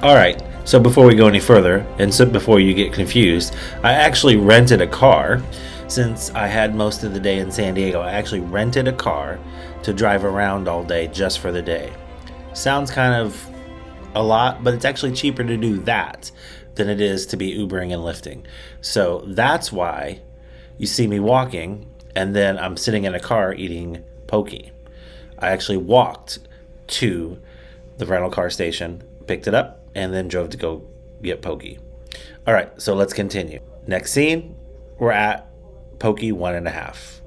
Alright, so before we go any further, and so before you get confused, I actually rented a car. Since I had most of the day in San Diego, I actually rented a car to drive around all day just for the day. Sounds kind of a lot, but it's actually cheaper to do that than it is to be Ubering and Lyfting. So that's why you see me walking, and then I'm sitting in a car eating poke. I actually walked to the rental car station, picked it up, and then drove to go get poke. All right, so let's continue. Next scene, we're at poke 1.5.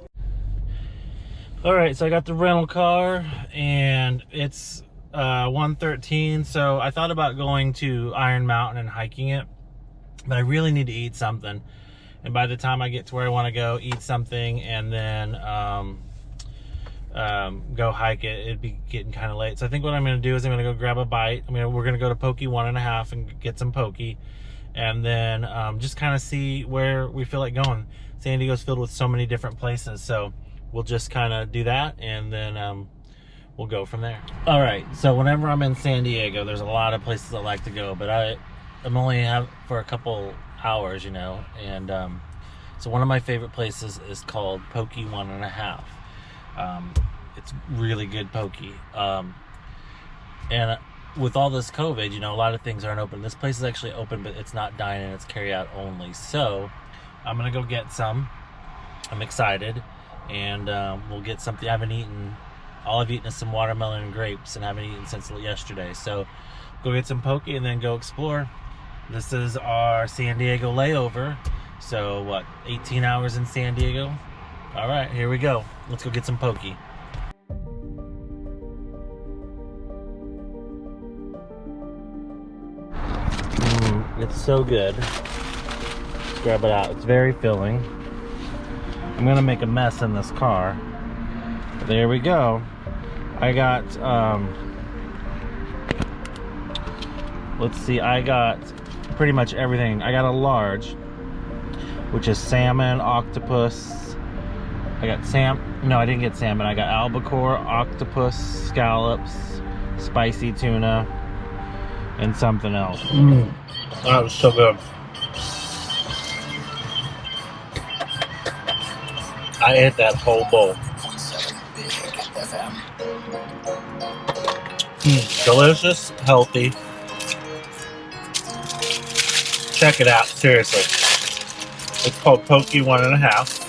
All right, so I got the rental car, and it's 1:13. So I thought about going to Iron Mountain and hiking it, but I really need to eat something. And by the time I get to where I want to go, eat something, and then go hike it, it'd be getting kind of late. So I think what I'm going to do is I'm going to go grab a bite. We're going to go to poke 1.5 and get some poke, and then just kind of see where we feel like going. San Diego's filled with so many different places, so we'll just kind of do that, and then we'll go from there. All right, so whenever I'm in San Diego, there's a lot of places I like to go, but I'm only have for a couple hours, and so one of my favorite places is called Poke 1.5. It's really good poke. And with all this COVID, a lot of things aren't open. This place is actually open, but it's not dine-in, it's carry-out only. So I'm going to go get some. I'm excited. And we'll get something. All I've eaten is some watermelon and grapes, and I haven't eaten since yesterday. So go get some poke and then go explore. This is our San Diego layover. So 18 hours in San Diego? All right, here we go. Let's go get some poke. It's so good. Let's grab it out. It's very filling. I'm gonna make a mess in this car. But there we go. I got, let's see, I got pretty much everything. I got a large, which is salmon, octopus. I got no, I didn't get salmon. I got albacore, octopus, scallops, spicy tuna, and something else. That was so good. I ate that whole bowl. Delicious, healthy. Check it out, seriously. It's called Poke 1.5.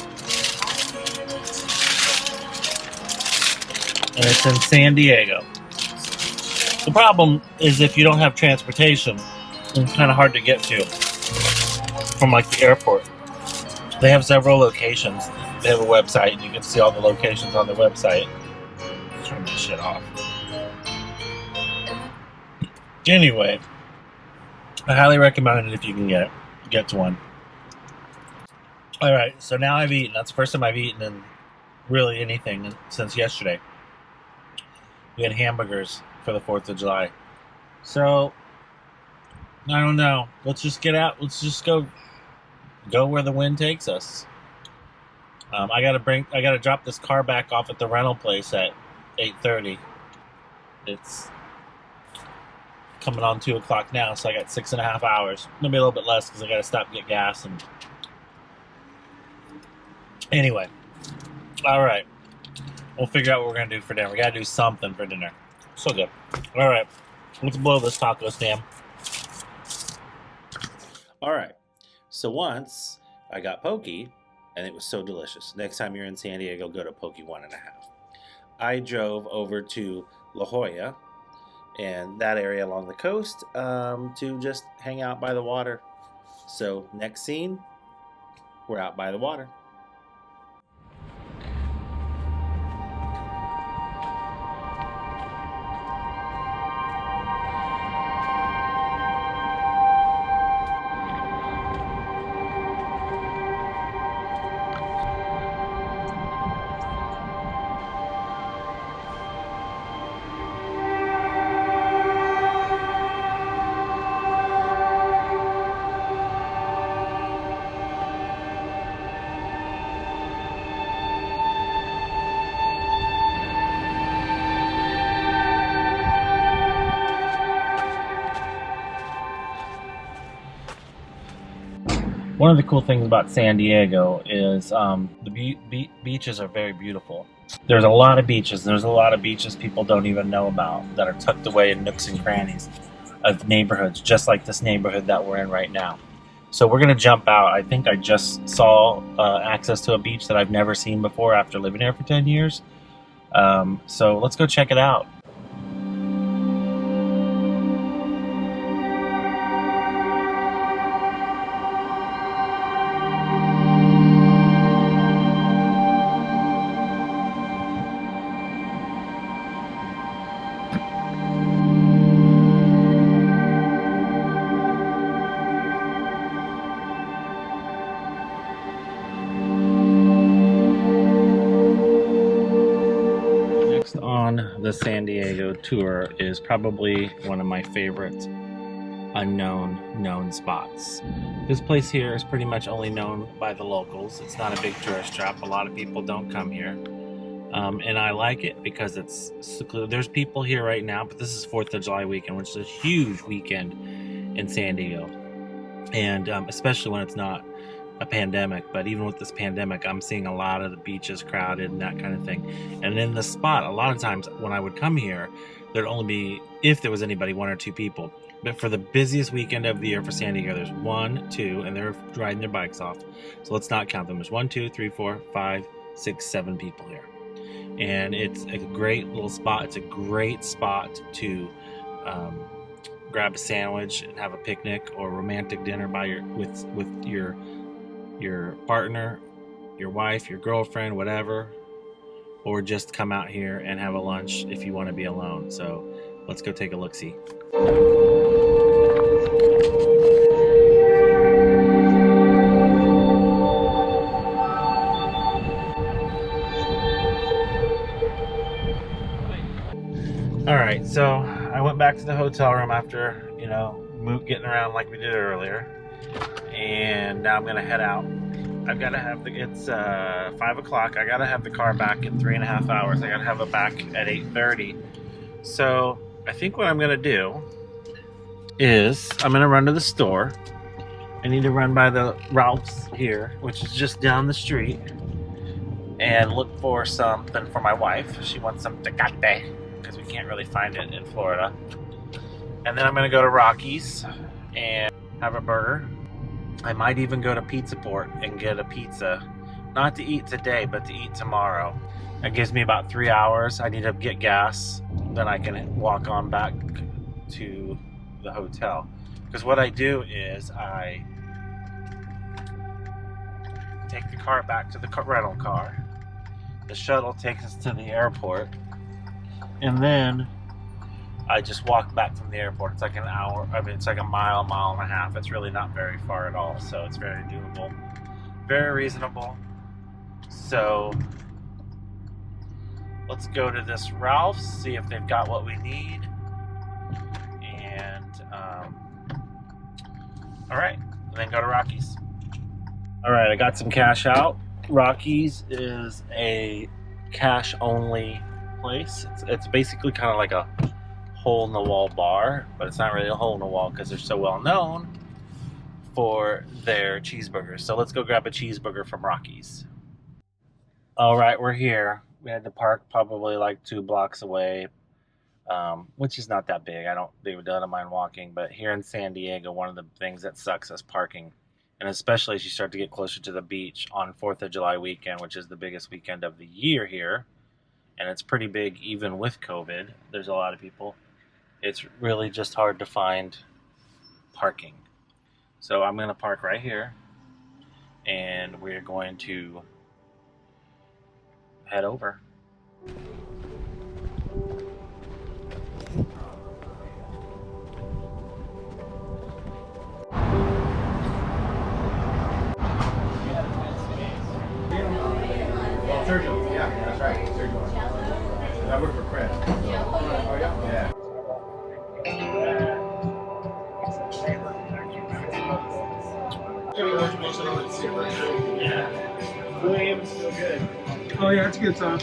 And it's in San Diego. The problem is if you don't have transportation, it's kind of hard to get to from the airport. They have several locations. They have a website, and you can see all the locations on the website. Turn this shit off. Anyway, I highly recommend it if you can get to one. All right, so now I've eaten. That's the first time I've eaten in really anything since yesterday. We had hamburgers for the 4th of July. So I don't know. Let's just get out. Let's just go where the wind takes us. I gotta drop this car back off at the rental place at 8:30. It's coming on 2 o'clock now, so I got 6.5 hours. Maybe a little bit less because I gotta stop and get gas. And anyway, all right, we'll figure out what we're gonna do for dinner. We gotta do something for dinner. So good. All right, let's blow this taco stand. All right. So once I got poke, and it was so delicious. Next time you're in San Diego, go to Poke 1.5. I drove over to La Jolla and that area along the coast to just hang out by the water. So next scene, we're out by the water. One of the cool things about San Diego is the beaches are very beautiful. There's a lot of beaches. There's a lot of beaches people don't even know about that are tucked away in nooks and crannies of neighborhoods, just like this neighborhood that we're in right now. So we're going to jump out. I think I just saw access to a beach that I've never seen before after living here for 10 years. So let's go check it out. On the San Diego tour is probably one of my favorite known spots. This place here is pretty much only known by the locals. It's not a big tourist trap. A lot of people don't come here. And I like it because it's secluded. There's people here right now, but this is 4th of July weekend, which is a huge weekend in San Diego. And especially when it's not a pandemic, but even with this pandemic, I'm seeing a lot of the beaches crowded and that kind of thing. And in the spot, a lot of times when I would come here, there'd only be, if there was anybody, 1 or 2 people. But for the busiest weekend of the year for San Diego, there's 1, 2, and they're riding their bikes off. So let's not count them. There's 1, 2, 3, 4, 5, 6, 7 people here. And it's a great little spot. It's a great spot to grab a sandwich and have a picnic or a romantic dinner by with your partner, your wife, your girlfriend, whatever, or just come out here and have a lunch if you want to be alone. So let's go take a look-see. All right, so I went back to the hotel room after, getting around like we did earlier. And now I'm gonna head out. I've got to have it's 5 o'clock. I gotta have the car back in 3.5 hours. I gotta have it back at 8:30. So I think what I'm gonna do is I'm gonna run to the store. I need to run by the Ralph's here, which is just down the street, and look for something for my wife. She wants some tecate because we can't really find it in Florida. And then I'm gonna go to Rocky's and have a burger. I might even go to Pizza Port and get a pizza, not to eat today, but to eat tomorrow. That gives me about 3 hours. I need to get gas, then I can walk on back to the hotel. Because what I do is I take the car back to the rental car. The shuttle takes us to the airport, and then I just walk back from the airport. It's like an hour. It's like a mile and a half. It's really not very far at all. So it's very doable, very reasonable. So let's go to this Ralph's, see if they've got what we need. And All right, then go to Rockies. All right, I got some cash out. Rockies is a cash only place. It's basically kind of like a hole in the wall bar, but it's not really a hole in the wall because they're so well known for their cheeseburgers. So let's go grab a cheeseburger from Rockies. All right, we're here. We had to park probably like 2 blocks away, which is not that big. I don't mind walking, but here in San Diego, one of the things that sucks is parking. And especially as you start to get closer to the beach on 4th of July weekend, which is the biggest weekend of the year here. And it's pretty big even with COVID. There's a lot of people. It's really just hard to find parking. So I'm going to park right here. And we're going to head over. Sergio, yeah, that's right. Sergio. I work for Chris. Oh, yeah? Yeah. William's still good. Oh, yeah, it's a good song.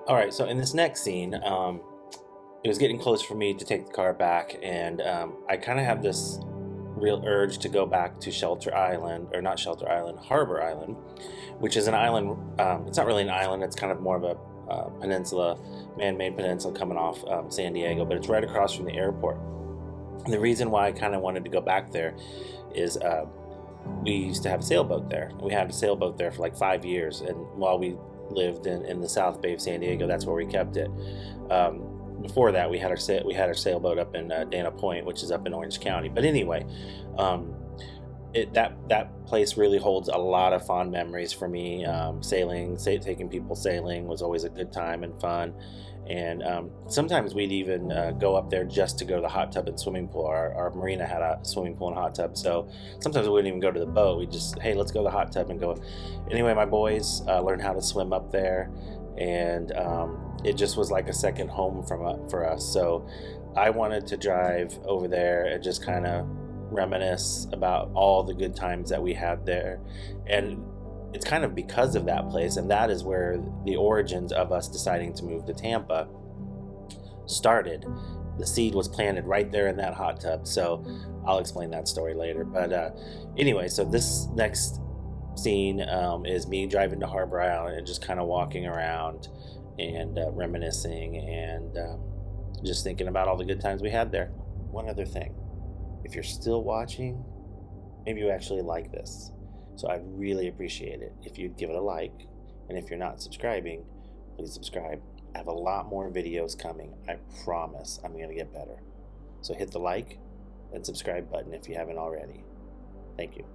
All right, so in this next scene, it was getting close for me to take the car back, and I kind of have this real urge to go back to Shelter Island, or not Shelter Island, Harbor Island, which is an island. It's not really an island, it's kind of more of a peninsula, man-made peninsula coming off San Diego, but it's right across from the airport. And the reason why I kind of wanted to go back there is we used to have a sailboat there. We had a sailboat there for like 5 years, and while we lived in the South Bay of San Diego, that's where we kept it. Before that, we had our sailboat up in Dana Point, which is up in Orange County. But anyway, that place really holds a lot of fond memories for me. Taking people sailing was always a good time and fun. And sometimes we'd even go up there just to go to the hot tub and swimming pool. Our marina had a swimming pool and hot tub, so sometimes we wouldn't even go to the boat. We'd just, hey, let's go to the hot tub and go. Anyway, my boys learned how to swim up there, and it just was like a second home for us. So I wanted to drive over there and just kind of reminisce about all the good times that we had there. And it's kind of because of that place, and that is where the origins of us deciding to move to Tampa started. The seed was planted right there in that hot tub, so I'll explain that story later. But anyway, so this next scene is me driving to Harbor Island and just kind of walking around and reminiscing and just thinking about all the good times we had there. One other thing, if you're still watching, maybe you actually like this. So I'd really appreciate it if you'd give it a like. And if you're not subscribing, please subscribe. I have a lot more videos coming. I promise I'm going to get better. So hit the like and subscribe button if you haven't already. Thank you.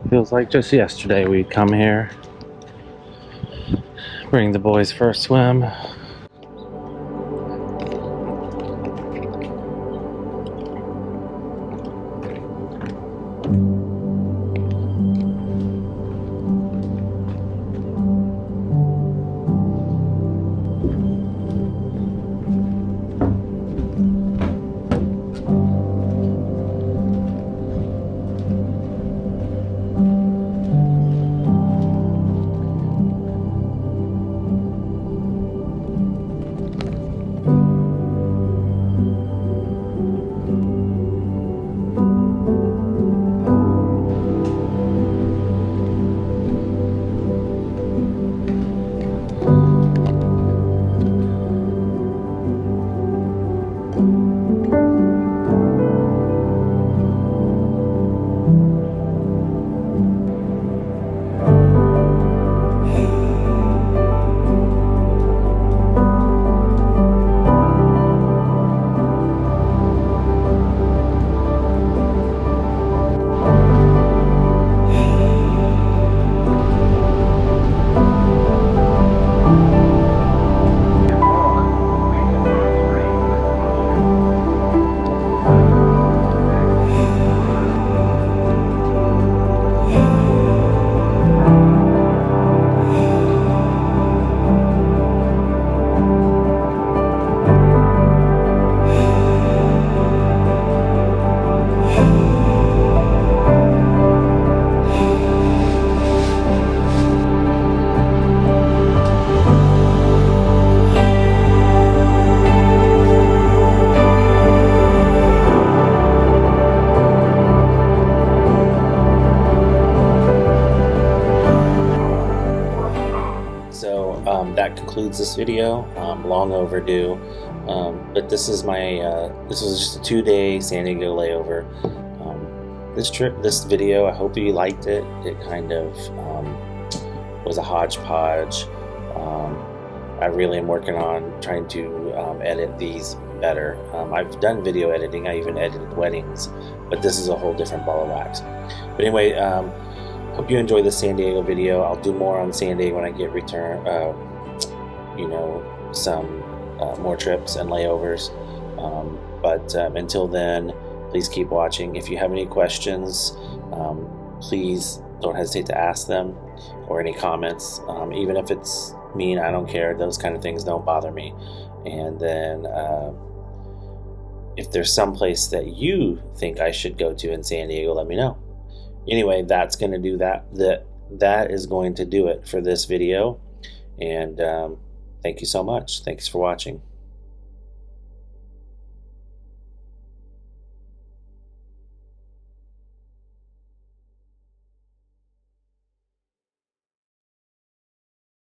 Feels like just yesterday we'd come here, bring the boys for a swim. that concludes this video. Long overdue, but this is this was just a 2-day San Diego layover. This video, I hope you liked it. It kind of was a hodgepodge. I really am working on trying to edit these better. I've done video editing. I even edited weddings, but this is a whole different ball of wax. But anyway, hope you enjoyed this San Diego video. I'll do more on San Diego when I get some more trips and layovers. But until then, please keep watching. If you have any questions, please don't hesitate to ask them, or any comments. Even if it's mean, I don't care. Those kind of things don't bother me. And then if there's some place that you think I should go to in San Diego, let me know. Anyway, that's going to do that. That is going to do it for this video. And thank you so much. Thanks for watching.